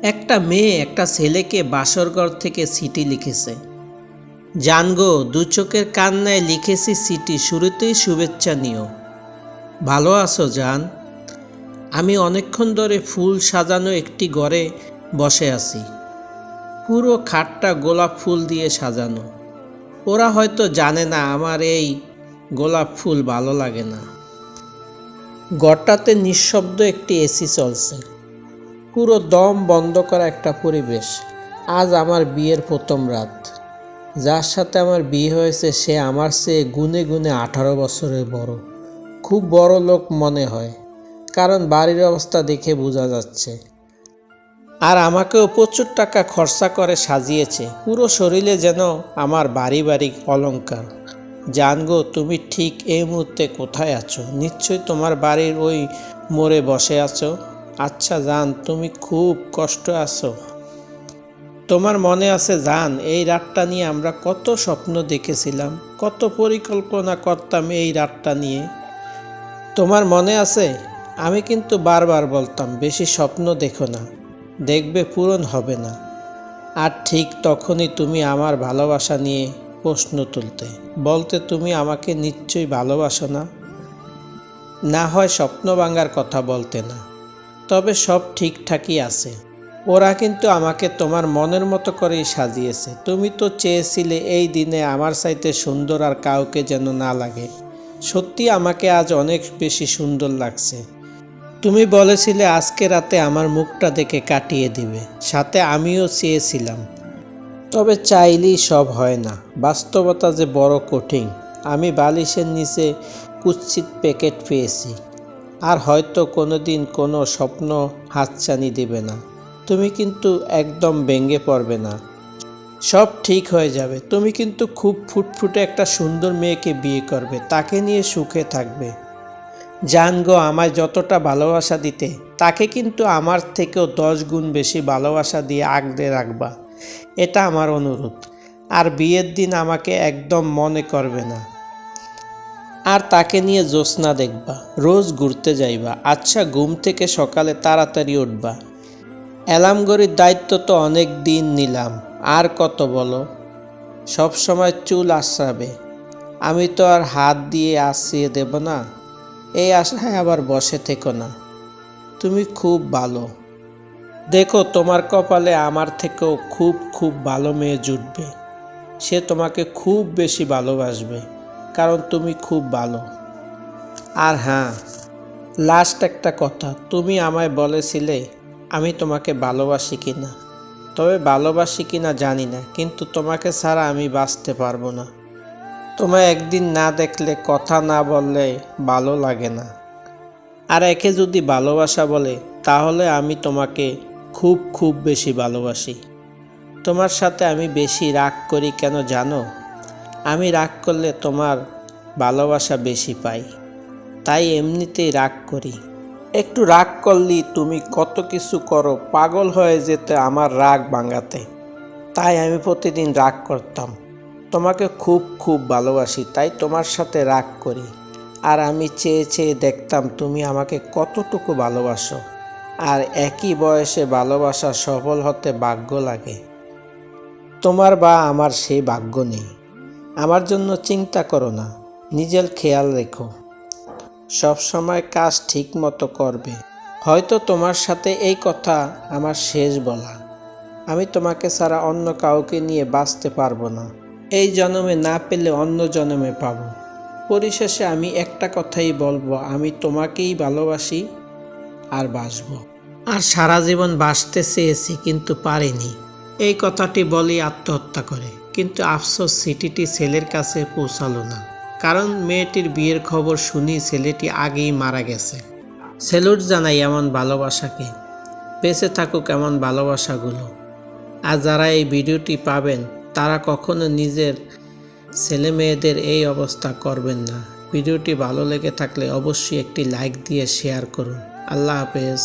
একটা মেয়ে একটা ছেলেকে বাসরঘর থেকে চিঠি লিখেছে। জানগো, দু চোখের কান্নায় লিখেছি চিঠি, শুরুতেই শুভেচ্ছা নিও। ভালো আছো জান? আমি অনেকক্ষণ ধরে ফুল সাজানো একটি ঘরে বসে আছি। পুরো খাটটা গোলাপ ফুল দিয়ে সাজানো। ওরা হয়তো জানে না আমার এই গোলাপ ফুল ভালো লাগে না। ঘরটাতে নিঃশব্দ একটি এসি চলছে। পুরো দম বন্ধ করা একটা পরিবেশ। আজ আমার বিয়ের প্রথম রাত। যার সাথে আমার বিয়ে হয়েছে সে আমার চেয়ে গুনে গুনে 18 বছরের বড়। খুব বড় লোক মনে হয়, কারণ বাড়ির অবস্থা দেখে বোঝা যাচ্ছে। আর আমাকেও প্রচুর টাকা খরচা করে সাজিয়েছে। পুরো শরীরে যেন আমার বাড়ি বাড়ি অলংকার। জানগো, তুমি ঠিক এই মুহূর্তে কোথায় আছো? নিশ্চয়ই তোমার বাড়ির ওই মোড়ে বসে আছো। আচ্ছা জান, তুমি খুব কষ্ট আছো। তোমার মনে আছে জান, এই রাতটা নিয়ে আমরা কত স্বপ্ন দেখেছিলাম, কত পরিকল্পনা করতাম এই রাতটা নিয়ে। তোমার মনে আছে? আমি কিন্তু বারবার বলতাম বেশি স্বপ্ন দেখো না, দেখবে পূরণ হবে না। আর ঠিক তখনই তুমি আমার ভালোবাসা নিয়ে প্রশ্ন তুলতে, বলতে তুমি আমাকে নিশ্চয়ই ভালোবাসো না। না হয় স্বপ্ন ভাঙার কথা বলতে না। তবে সব ঠিকঠাকই আছে। ওরা কিন্তু আমাকে তোমার মনের মতো করেই সাজিয়েছে। তুমি তো চেয়েছিলে এই দিনে আমার চাইতে সুন্দর আর কাউকে যেন না লাগে। সত্যি আমাকে আজ অনেক বেশি সুন্দর লাগছে। তুমি বলেছিলে আজকে রাতে আমার মুখটা দেখে কাটিয়ে দিবে, সাথে আমিও চেয়েছিলাম। তবে চাইলেই সব হয় না, বাস্তবতা যে বড় কঠিন। আমি বালিশের নিচে কুৎসিত প্যাকেট পেয়েছি, আর হয়তো কোনোদিন কোনো স্বপ্ন হাতছানি দেবে না। তুমি কিন্তু একদম ভেঙে পড়বে না, সব ঠিক হয়ে যাবে। তুমি কিন্তু খুব ফুটফুটে একটা সুন্দর মেয়েকে বিয়ে করবে, তাকে নিয়ে সুখে থাকবে। জানগো, আমায় যতটা ভালোবাসা দিতে, তাকে কিন্তু আমার থেকেও 10 গুণ বেশি ভালোবাসা দিয়ে আগলে রাখবা, এটা আমার অনুরোধ। আর বিয়ের দিন আমাকে একদম মনে করবে না। আর তাকে নিয়ে জ্যোৎস্না দেখবা, রোজ ঘুরতে যাইবা। আচ্ছা, ঘুম থেকে সকালে তাড়াতাড়ি উঠবা। অ্যালার্ম ঘড়ির দায়িত্ব তো অনেক দিন নিলাম, আর কত বলো? সব সময় চুল আশ্রাবে, আমি তো আর হাত দিয়ে আশ্রিয়ে দেব না। এই আশায় আবার বসে থেকো না। তুমি খুব ভালো। দেখো, তোমার কপালে আমার থেকেও খুব খুব ভালো মেয়ে জুটবে। সে তোমাকে খুব বেশি ভালোবাসবে, কারণ তুমি খুব ভালো। আর হ্যাঁ, লাস্ট একটা কথা, তুমি আমায় বলেছিলে আমি তোমাকে ভালোবাসি কিনা। তবে ভালোবাসি কিনা জানি না, কিন্তু তোমাকে ছাড়া আমি বাঁচতে পারবো না। তোমায় একদিন না দেখলে, কথা না বললে ভালো লাগে না। আর একে যদি ভালোবাসা বলে, তাহলে আমি তোমাকে খুব খুব বেশি ভালোবাসি। তোমার সাথে আমি বেশি রাগ করি কেন জানো? আমি রাগ করলে তোমার ভালোবাসা বেশি পাই, তাই এমনিতেই রাগ করি। একটু রাগ করলেই তুমি কত কিছু করো, পাগল হয়ে যেতে আমার রাগ ভাঙাতে। তাই আমি প্রতিদিন রাগ করতাম। তোমাকে খুব খুব ভালোবাসি, তাই তোমার সাথে রাগ করি। আর আমি চেয়ে চেয়ে দেখতাম তুমি আমাকে কতটুকু ভালোবাসো। আর একই বয়সে ভালোবাসা সফল হতে ভাগ্য লাগে। তোমার বা আমার সেই ভাগ্য নেই। আমার জন্য চিন্তা করো না, নিজের খেয়াল রেখো। সব সময় কাজ ঠিক মতো করবে। হয়তো তোমার সাথে এই কথা আমার শেষ বলা। আমি তোমাকে ছাড়া অন্য কাউকে নিয়ে বাঁচতে পারবো না। এই জন্মে না পেলে অন্য জন্মে পাবো। পরিশেষে আমি একটা কথাই বলবো, আমি তোমাকেই ভালোবাসি আর বাসবো। আর সারা জীবন বাঁচতে চেয়েছি, কিন্তু পারিনি। এই কথাটি বলি আত্মহত্যা করে, কিন্তু আফসোস চিঠিটি ছেলের কাছে পৌঁছালো না। কারণ মেয়েটির বিয়ের খবর শুনি ছেলেটি আগেই মারা গেছে। স্যালুট জানাই এমন ভালোবাসাকে। বেঁচে থাকুক এমন ভালোবাসাগুলো। আর যারা এই ভিডিওটি পাবেন, তারা কখনো নিজের ছেলে মেয়েদের এই অবস্থা করবেন না। ভিডিওটি ভালো লেগে থাকলে অবশ্যই একটি লাইক দিয়ে শেয়ার করুন। আল্লাহ হাফেজ।